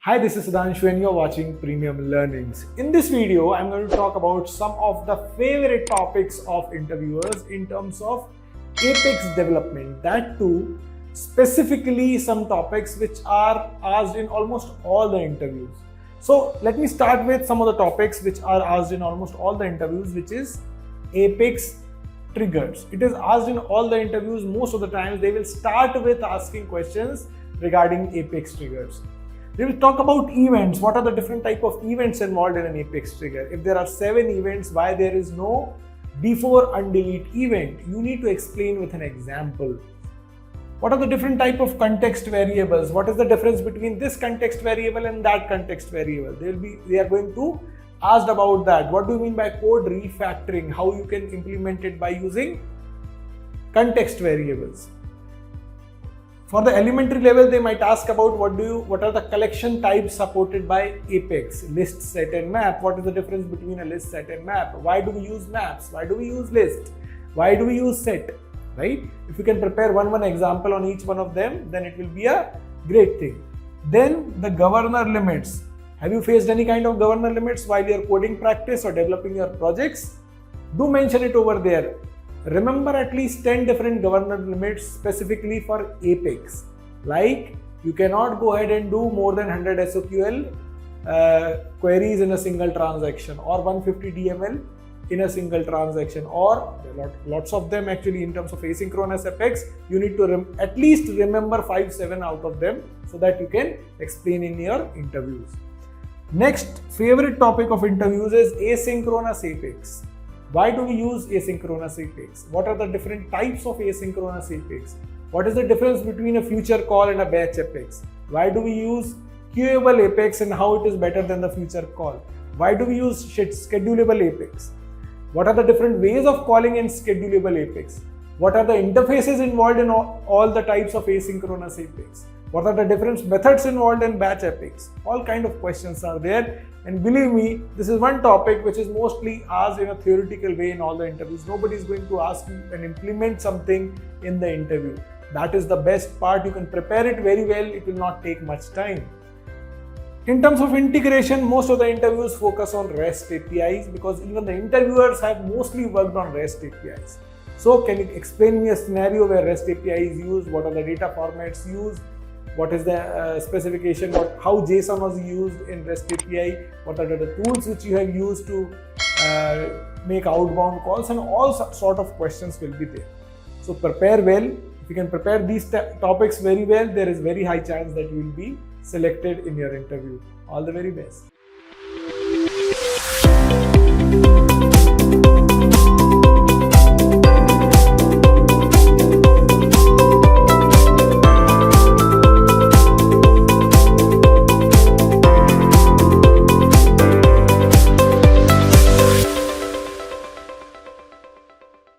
Hi, this is Sudhanshu and you're watching Premium Learnings. In this video, I'm going to talk about some of the favorite topics of interviewers in terms of Apex development. That too, specifically some topics which are asked in almost all the interviews. So let me start with some of the topics which are asked in almost all the interviews, which is Apex triggers. It is asked in all the interviews. Most of the times they will start with asking questions regarding Apex triggers. They will talk about events. What are the different type of events involved in an Apex trigger? If there are 7 events, why there is no before undelete event? You need to explain with an example. What are the different type of context variables? What is the difference between this context variable and that context variable? They are going to ask about that. What do you mean by code refactoring? How you can implement it by using context variables. For the elementary level, they might ask about what are the collection types supported by Apex, list, set and map. What is the difference between a list, set and map? Why do we use maps? Why do we use list? Why do we use set? Right? If you can prepare one example on each one of them, then it will be a great thing. Then the governor limits. Have you faced any kind of governor limits while you're coding practice or developing your projects? Do mention it over there. Remember at least 10 different governor limits specifically for Apex. Like you cannot go ahead and do more than 100 SQL queries in a single transaction, or 150 DML in a single transaction, or lots of them actually. In terms of asynchronous Apex, you need to at least remember 5-7 out of them so that you can explain in your interviews. Next favorite topic of interviews is asynchronous Apex. Why do we use asynchronous Apex? What are the different types of asynchronous Apex? What is the difference between a future call and a batch Apex? Why do we use queuable Apex and how it is better than the future call? Why do we use schedulable Apex? What are the different ways of calling in schedulable Apex? What are the interfaces involved in all the types of asynchronous Apex? What are the different methods involved in batch Apex? All kind of questions are there. And believe me, this is one topic which is mostly asked in a theoretical way in all the interviews. Nobody is going to ask you and implement something in the interview. That is the best part. You can prepare it very well. It will not take much time. In terms of integration, most of the interviews focus on REST APIs because even the interviewers have mostly worked on REST APIs. So can you explain me a scenario where REST API is used? What are the data formats used? What is the specification? How JSON was used in REST API? What are the tools which you have used to make outbound calls? And all sort of questions will be there. So prepare well. If you can prepare these topics very well, there is very high chance that you will be selected in your interview. All the very best.